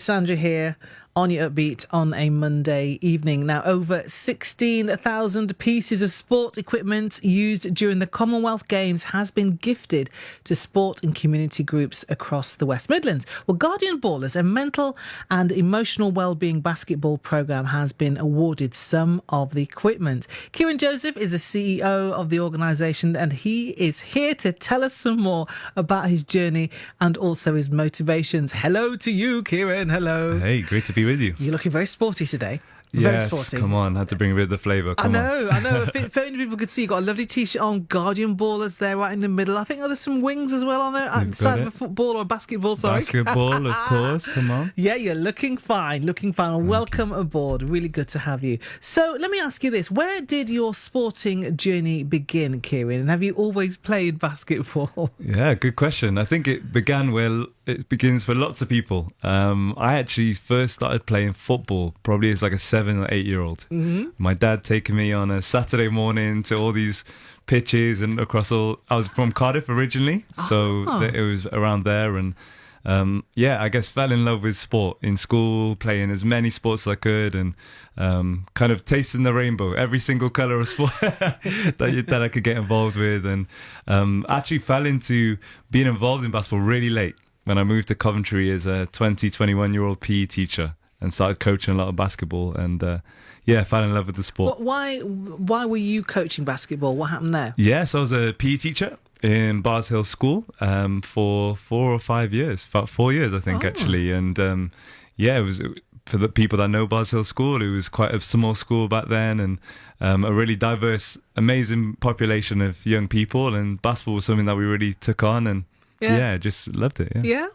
Sandra here on your Upbeat on a Monday evening. Now, over 16,000 pieces of sport equipment used during the Commonwealth Games has been gifted to sport and community groups across the West Midlands. Well, Guardian Ballers, a mental and emotional wellbeing basketball programme, has been awarded some of the equipment. Kieran Joseph is the CEO of the organisation, and he is here to tell us some more about his journey and also his motivations. Hello to you, Kieran. Hello. Hey, great to be with you. You're looking very sporty today. Yes, very sporty. Come on, had to bring a bit of the flavour. I know. If only people could see, you've got a lovely t-shirt on, Guardian Ballers there right in the middle. I think there's some wings as well on there. Outside of a football or a basketball, sorry. Basketball, of course, come on. Yeah, you're looking fine. And welcome aboard. Really good to have you. So let me ask you this. Where did your sporting journey begin, Kieran? And have you always played basketball? Yeah, good question. I think it began where it begins for lots of people. I actually first started playing football probably as like a 7 or 8 year old. Mm-hmm. My dad taking me on a Saturday morning to all these pitches and across all. I was from Cardiff originally, so it was around there, and I guess fell in love with sport in school, playing as many sports as I could, and kind of tasting the rainbow, every single colour of sport that I could get involved with, and actually fell into being involved in basketball really late when I moved to Coventry as a 21-year-old PE teacher and started coaching a lot of basketball, and fell in love with the sport. Why were you coaching basketball? What happened there? Yes, I was a PE teacher in Bars Hill School for 4 or 5 years, about 4 years I think actually, and it was, for the people that know Bars Hill School, it was quite a small school back then, and a really diverse, amazing population of young people, and basketball was something that we really took on, and just loved it. Yeah.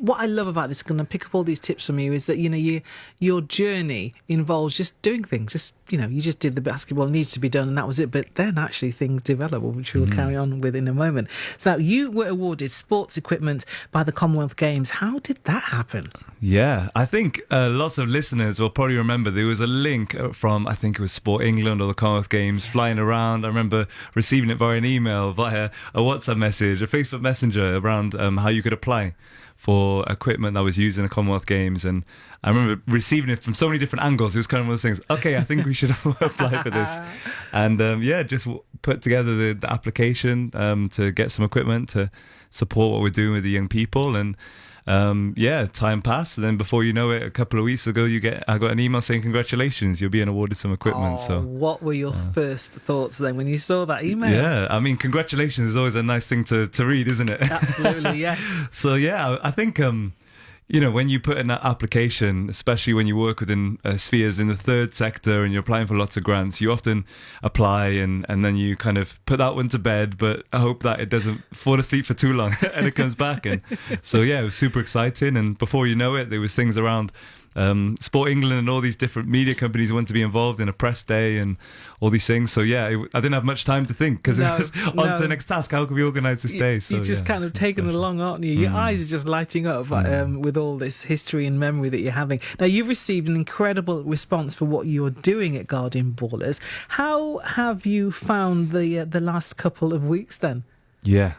What I love about this, I'm going to pick up all these tips from you, is that your journey involves just doing things. You just did the basketball, needs to be done, and that was it. But then actually things develop, which we'll carry on with in a moment. So you were awarded sports equipment by the Commonwealth Games. How did that happen? Yeah, I think lots of listeners will probably remember there was a link from, I think it was Sport England or the Commonwealth Games, flying around. I remember receiving it via an email, via a WhatsApp message, a Facebook Messenger, around how you could apply for equipment that was used in the Commonwealth Games, and I remember receiving it from so many different angles. It was kind of one of those things, okay, I think we should apply for this, and just put together the application to get some equipment to support what we're doing with the young people, and time passed, and then before you know it, a couple of weeks ago, I got an email saying congratulations, you're being awarded some equipment. So what were your first thoughts then when you saw that email? Yeah, I mean, congratulations is always a nice thing to read, isn't it? Absolutely, yes. So I think when you put in that application, especially when you work within spheres in the third sector and you're applying for lots of grants, you often apply and then you kind of put that one to bed, but I hope that it doesn't fall asleep for too long and it comes back. And so, it was super exciting. And before you know it, there was things around Sport England and all these different media companies want to be involved in a press day and all these things. So I didn't have much time to think because it was on to the next task. How can we organise this day? So you're just kind of taken it along, aren't you? Your eyes are just lighting up with all this history and memory that you're having. Now, you've received an incredible response for what you're doing at Guardian Ballers. How have you found the last couple of weeks then? Yeah,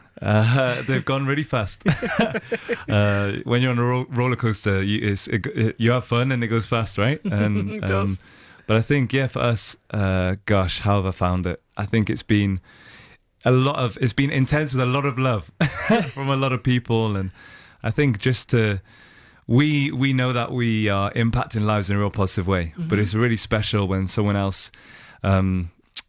they've gone really fast. When you're on a roller coaster, you have fun and it goes fast, right? And it does. But I think, for us, how have I found it? I think it's been it's been intense with a lot of love from a lot of people, and I think we know that we are impacting lives in a real positive way, but it's really special when someone else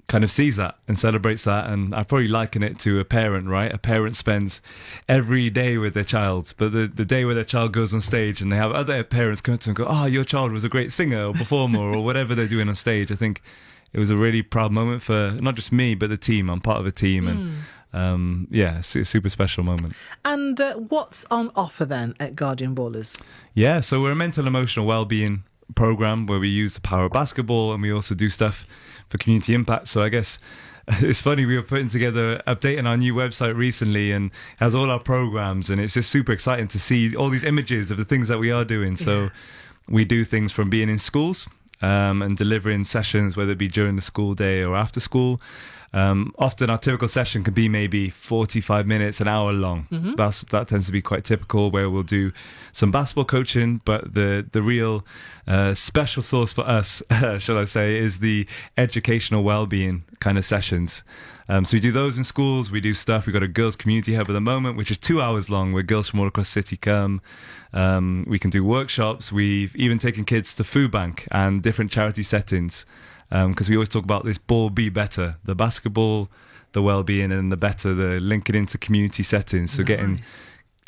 kind of sees that and celebrates that. And I probably liken it to a parent, right? A parent spends every day with their child, but the day where their child goes on stage and they have other parents come to them and go, oh, your child was a great singer or performer or whatever they're doing on stage. I think it was a really proud moment for not just me, but the team. I'm part of a team, and it's a super special moment. And what's on offer then at Guardian Ballers? Yeah, so we're a mental and emotional wellbeing program where we use the power of basketball, and we also do stuff for community impact. So I guess it's funny, we were putting together, updating our new website recently, and has all our programs, and it's just super exciting to see all these images of the things that we are doing. So we do things from being in schools and delivering sessions, whether it be during the school day or after school. Often our typical session can be maybe 45 minutes, an hour long. That tends to be quite typical, where we'll do some basketball coaching, but the real special sauce for us, shall I say, is the educational well-being kind of sessions. So we do those in schools. We do stuff. We've got a girls' community hub at the moment, which is 2 hours long, where girls from all across the city come. We can do workshops. We've even taken kids to food bank and different charity settings, because we always talk about this ball be better, the basketball, the well-being, and the better, the linking into community settings. So getting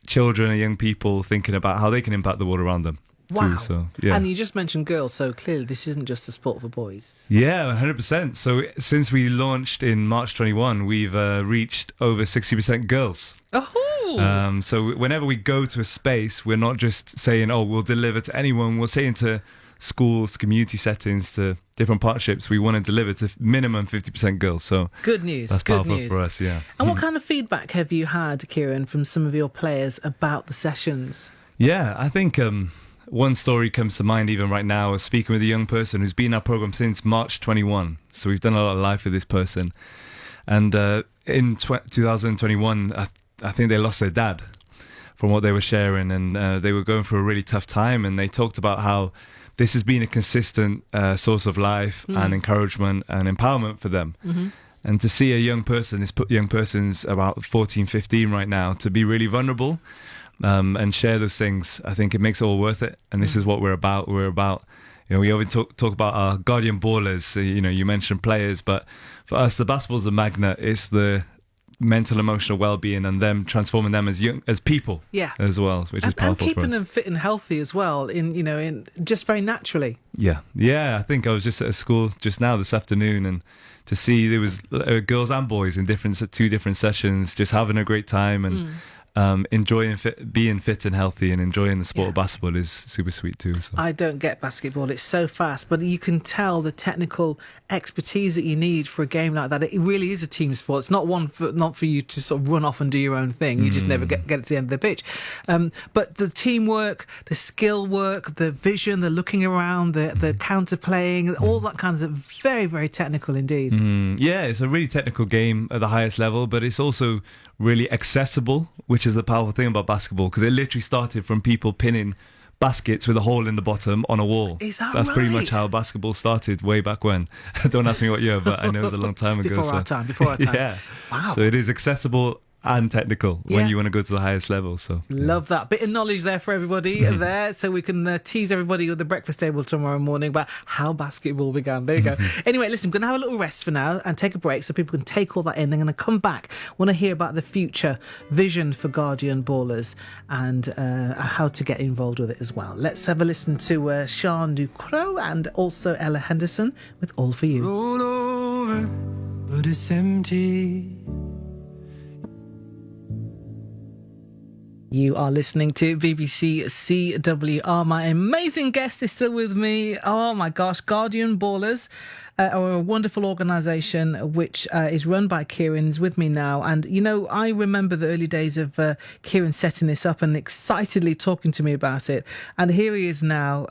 children and young people thinking about how they can impact the world around them. Wow. Too, so, yeah. And you just mentioned girls, so clearly this isn't just a sport for boys. Yeah, 100%. So since we launched in March 21, we've reached over 60% girls. Oh! So whenever we go to a space, we're not just saying, oh, we'll deliver to anyone. We're saying to schools, community settings, to different partnerships, we want to deliver to minimum 50% girls. So good news. That's good powerful news for us, yeah. And what kind of feedback have you had, Kieran, from some of your players about the sessions? Yeah, I think one story comes to mind even right now. I was speaking with a young person who's been in our program since March 21. So we've done a lot of life with this person. And in 2021, I think they lost their dad, from what they were sharing. And they were going through a really tough time. And they talked about how this has been a consistent source of life and encouragement and empowerment for them. And to see a young person, this young person's about 14, 15 right now, to be really vulnerable and share those things, I think it makes it all worth it. And this is what we're about. We're about, we often talk about our guardian ballers. You mentioned players, but for us, the basketball's a magnet. It's the mental, emotional well-being, and them transforming them as people, as well, which is powerful and keeping for us. them fit and healthy as well, in just very naturally. Yeah. I think I was just at a school just now this afternoon, and to see there was girls and boys in two different sessions, just having a great time and enjoying being fit and healthy and enjoying the sport of basketball is super sweet too. So. I don't get basketball, it's so fast, but you can tell the technical expertise that you need for a game like that. It really is a team sport. It's not not for you to sort of run off and do your own thing. You just never get it to the end of the pitch. But the teamwork, the skill work, the vision, the looking around, the counter playing, all that kinds of very, very technical indeed. Yeah, it's a really technical game at the highest level, but it's also really accessible, which is the powerful thing about basketball, because it literally started from people pinning baskets with a hole in the bottom on a wall. Is that That's right? pretty much how basketball started way back when. Don't ask me what year, but I know it was a long time ago. Before our time. Yeah. Wow. So it is accessible and technical when you want to go to the highest level. So love that bit of knowledge there for everybody there, so we can tease everybody with the breakfast table tomorrow morning about how basketball began. There you go. Anyway, listen, I'm going to have a little rest for now and take a break so people can take all that in. I'm going to come back. Want to hear about the future vision for Guardian Ballers and how to get involved with it as well. Let's have a listen to Sean Ducrot and also Ella Henderson with All For You. Roll over, but it's empty. You are listening to BBC CWR. My amazing guest is still with me. Oh my gosh, Guardian Ballers are a wonderful organisation which is run by Kieran's with me now. And, I remember the early days of Kieran setting this up and excitedly talking to me about it. And here he is now,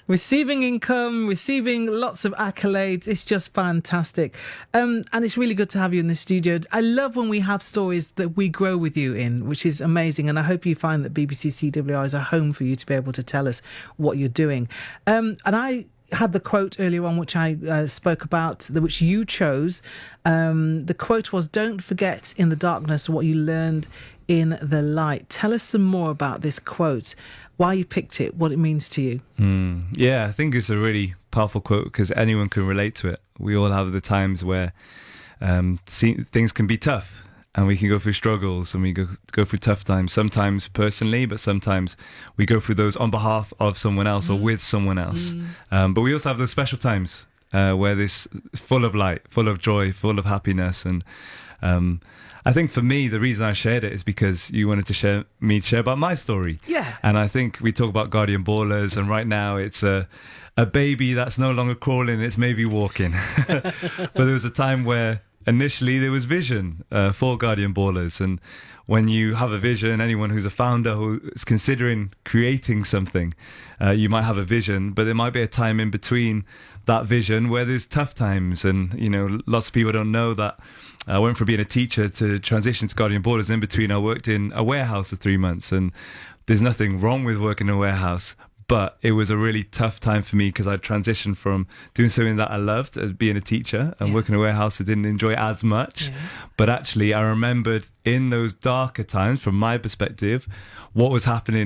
receiving income, receiving lots of accolades. It's just fantastic. And it's really good to have you in the studio. I love when we have stories that we grow with you in, which is amazing. And I hope you find that BBC CWR is a home for you to be able to tell us what you're doing. And I had the quote earlier on, which I spoke about, which you chose. The quote was, "Don't forget in the darkness what you learned in the light." Tell us some more about this quote, why you picked it, what it means to you. Yeah, I think it's a really powerful quote because anyone can relate to it. We all have the times where things can be tough. And we can go through struggles and we go through tough times, sometimes personally, but sometimes we go through those on behalf of someone else or with someone else. But we also have those special times where this is full of light, full of joy, full of happiness. And I think for me, the reason I shared it is because you wanted to share about my story. Yeah. And I think we talk about Guardian Ballers, and right now it's a baby that's no longer crawling, it's maybe walking. But there was a time where initially there was vision for Guardian Ballers, and when you have a vision, anyone who's a founder who is considering creating something, you might have a vision, but there might be a time in between that vision where there's tough times. And, you know, lots of people don't know that I went from being a teacher to transition to Guardian Borders. In between, I worked in a warehouse for 3 months, and there's nothing wrong with working in a warehouse. But it was a really tough time for me because I'd transitioned from doing something that I loved, as being a teacher, and working in a warehouse I didn't enjoy as much. Yeah. But actually, I remembered in those darker times, from my perspective, what happened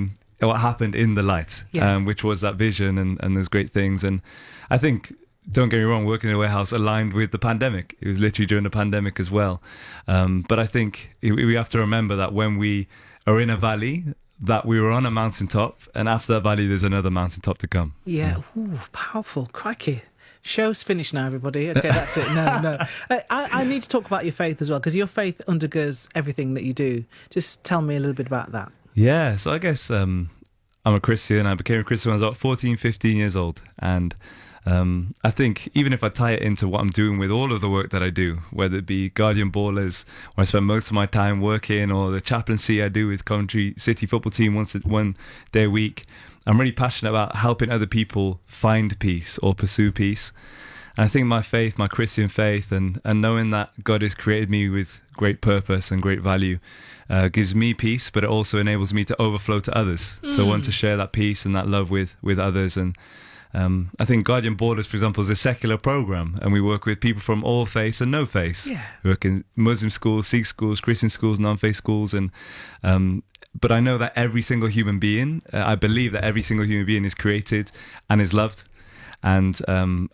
in the light, which was that vision and those great things. And I think, don't get me wrong, working in a warehouse aligned with the pandemic. It was literally during the pandemic as well. But I think we have to remember that when we are in a valley, that we were on a mountaintop, and after that valley there's another mountaintop to come. Yeah. Ooh, powerful. Crikey. Show's finished now, everybody. Okay, that's it. No. I need to talk about your faith as well, because your faith undergirds everything that you do. Just tell me a little bit about that. Yeah, so I guess I'm a Christian. I became a Christian when I was about 14, 15 years old. And I think even if I tie it into what I'm doing with all of the work that I do, whether it be Guardian Ballers, where I spend most of my time working, or the chaplaincy I do with Coventry City football team one day a week, I'm really passionate about helping other people find peace or pursue peace. And I think my faith, my Christian faith, and knowing that God has created me with great purpose and great value, gives me peace, but it also enables me to overflow to others. So I want to share that peace and that love with others. And I think Guardian Borders, for example, is a secular program, and we work with people from all faiths and no faiths. Yeah. We work in Muslim schools, Sikh schools, Christian schools, non-faith schools, and but I know that every single human being, I believe that every single human being is created and is loved. And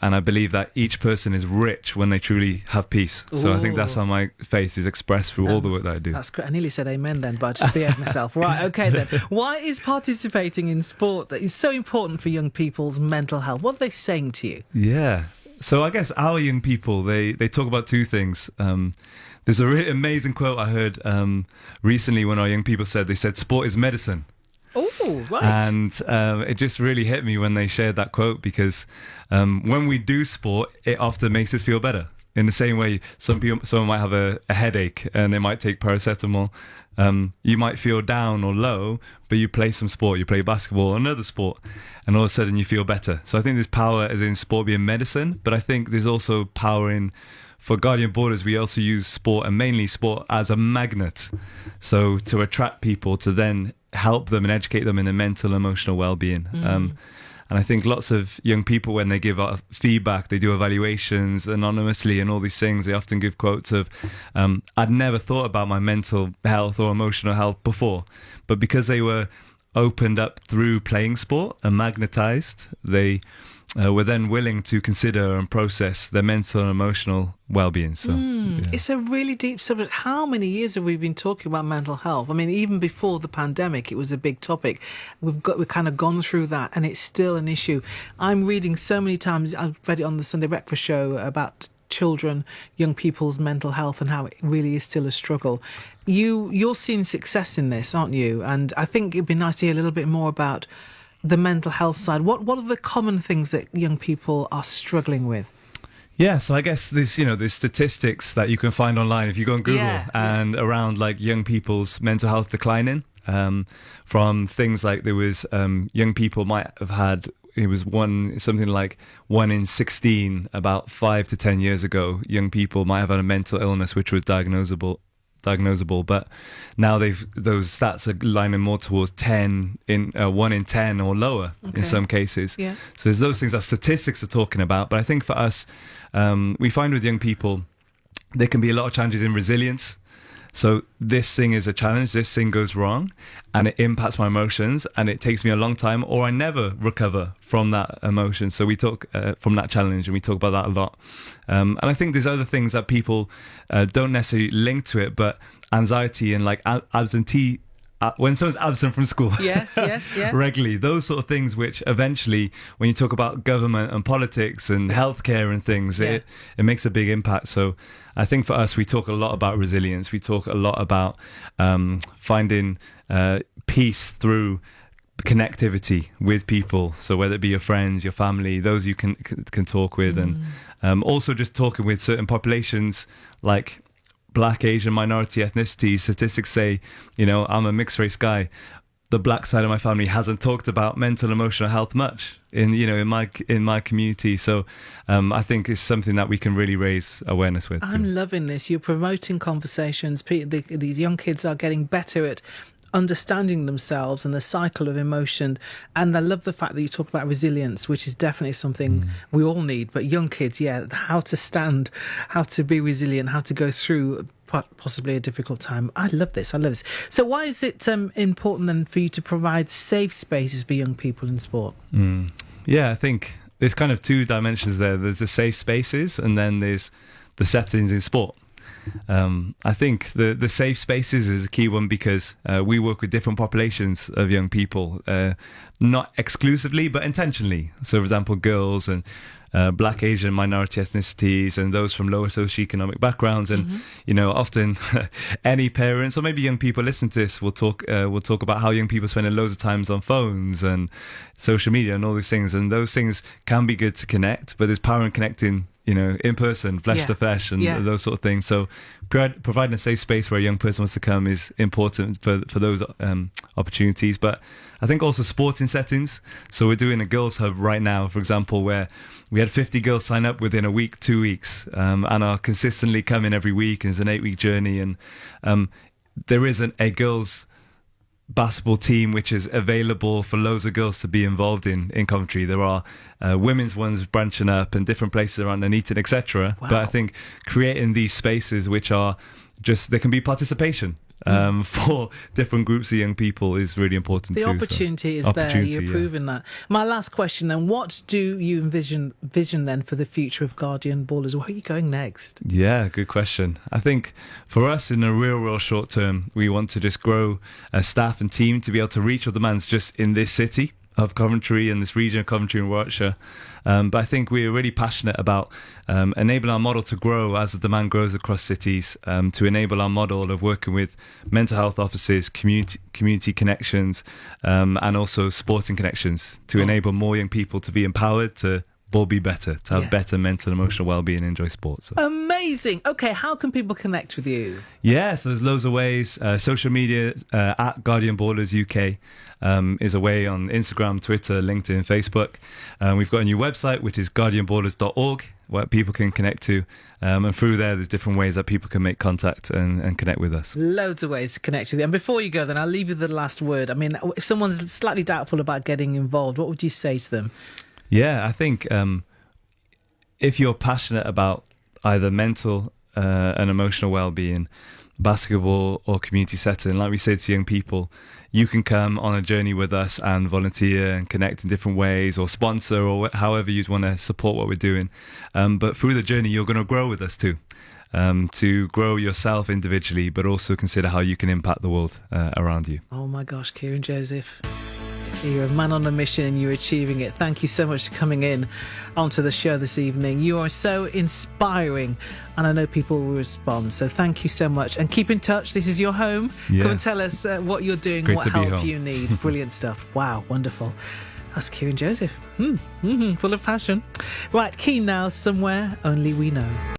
I believe that each person is rich when they truly have peace. So I think that's how my faith is expressed through all the work that I do. That's great. I nearly said amen then, but I just behaved myself. Right, okay then. Why is participating in sport that is so important for young people's mental health? What are they saying to you? Yeah. So I guess our young people, they talk about two things. There's a really amazing quote I heard recently when our young people they said, sport is medicine. Oh, right. And it just really hit me when they shared that quote, because when we do sport, it often makes us feel better. In the same way, someone might have a headache and they might take paracetamol. You might feel down or low, but you play some sport, you play basketball or another sport, and all of a sudden you feel better. So I think there's power as in sport being medicine, but I think there's also power in, for Guardian Borders, we also use sport, and mainly sport, as a magnet. So to attract people, to then help them and educate them in their mental, emotional well-being. And I think lots of young people, when they give feedback, they do evaluations anonymously and all these things, they often give quotes of, I'd never thought about my mental health or emotional health before. But because they were opened up through playing sport and magnetized, they were then willing to consider and process their mental and emotional well-being. So It's a really deep subject. How many years have we been talking about mental health? I mean, even before the pandemic, it was a big topic. We've kind of gone through that, and it's still an issue. I'm reading so many times, I've read it on the Sunday Breakfast Show, about children, young people's mental health, and how it really is still a struggle. You're seeing success in this, aren't you? And I think it'd be nice to hear a little bit more about the mental health side. What are the common things that young people are struggling with? Yeah, so I guess there's statistics that you can find online if you go on Google and around like young people's mental health declining, from things like there was young people might have had, it was something like 1 in 16 about 5 to 10 years ago, young people might have had a mental illness which was diagnosable, but now those stats are lining more towards 1 in 10 or lower in some cases. So there's those things that statistics are talking about. But I think for us, we find with young people, there can be a lot of challenges in resilience. So this thing is a challenge, this thing goes wrong, and it impacts my emotions, and it takes me a long time, or I never recover from that emotion. So we talk from that challenge, and we talk about that a lot. And I think there's other things that people don't necessarily link to it, but anxiety and like absentee, when someone's absent from school regularly, those sort of things, which eventually, when you talk about government and politics and healthcare and things, it makes a big impact. So I think for us, we talk a lot about resilience. We talk a lot about finding peace through connectivity with people. So whether it be your friends, your family, those you can talk with, and also just talking with certain populations like Black, Asian, minority ethnicities. Statistics say, I'm a mixed race guy. the black side of my family hasn't talked about mental and emotional health much in my community. So I think it's something that we can really raise awareness with. I'm loving this. You're promoting conversations. These young kids are getting better at understanding themselves and the cycle of emotion. And I love the fact that you talk about resilience, which is definitely something we all need. But young kids, how to stand, how to be resilient, how to go through possibly a difficult time. I love this. So why is it important then for you to provide safe spaces for young people in sport? Yeah, I think there's kind of two dimensions there. There's the safe spaces, and then there's the settings in sport. I think the safe spaces is a key one because we work with different populations of young people, not exclusively but intentionally. So, for example, girls and Black, Asian, minority ethnicities, and those from lower socioeconomic backgrounds. And often any parents or maybe young people listen to this will talk about how young people spending loads of times on phones and social media and all these things. And those things can be good to connect, but there's power in connecting, in person, flesh to flesh, and those sort of things. So providing a safe space where a young person wants to come is important for those opportunities. But I think also sporting settings. So we're doing a girls' hub right now, for example, where we had 50 girls sign up within a week, 2 weeks, and are consistently coming every week. And it's an 8-week journey. And there isn't a girls' basketball team which is available for loads of girls to be involved in Coventry. There are women's ones branching up and different places around Nuneaton, etc. Wow. But I think creating these spaces which are just, there can be participation for different groups of young people is really important. The opportunity is there. You're proving that. My last question then, what do you envision then for the future of Guardian Ballers? Where are you going next? Yeah, good question. I think for us in the real short term, we want to just grow a staff and team to be able to reach all demands just in this city of Coventry and this region of Coventry and Warwickshire. But I think we're really passionate about enabling our model to grow as the demand grows across cities, to enable our model of working with mental health offices, community connections, and also sporting connections to enable more young people to be empowered to ball be better, to have better mental and emotional well-being and enjoy sports. So. Amazing. Okay, how can people connect with you? Yeah, so there's loads of ways. Social media at Guardian Ballers UK is a way on Instagram, Twitter, LinkedIn, Facebook. We've got a new website, which is guardianballers.org, where people can connect to. And through there's different ways that people can make contact and connect with us. Loads of ways to connect with you. And before you go, then I'll leave you the last word. I mean, if someone's slightly doubtful about getting involved, what would you say to them? Yeah, I think if you're passionate about either mental and emotional well-being, basketball or community setting, like we say to young people, you can come on a journey with us and volunteer and connect in different ways, or sponsor, or however you'd want to support what we're doing. But through the journey, you're going to grow with us too. To grow yourself individually, but also consider how you can impact the world around you. Oh my gosh, Kieran Joseph. You're a man on a mission and you're achieving it. Thank you so much for coming in onto the show this evening. You are so inspiring and I know people will respond. So thank you so much and keep in touch. This is your home. Come and tell us what you're doing, what help you need. Brilliant stuff. Wow, wonderful. That's Kieran Joseph. Full of passion. Right, keen now, Somewhere Only We Know.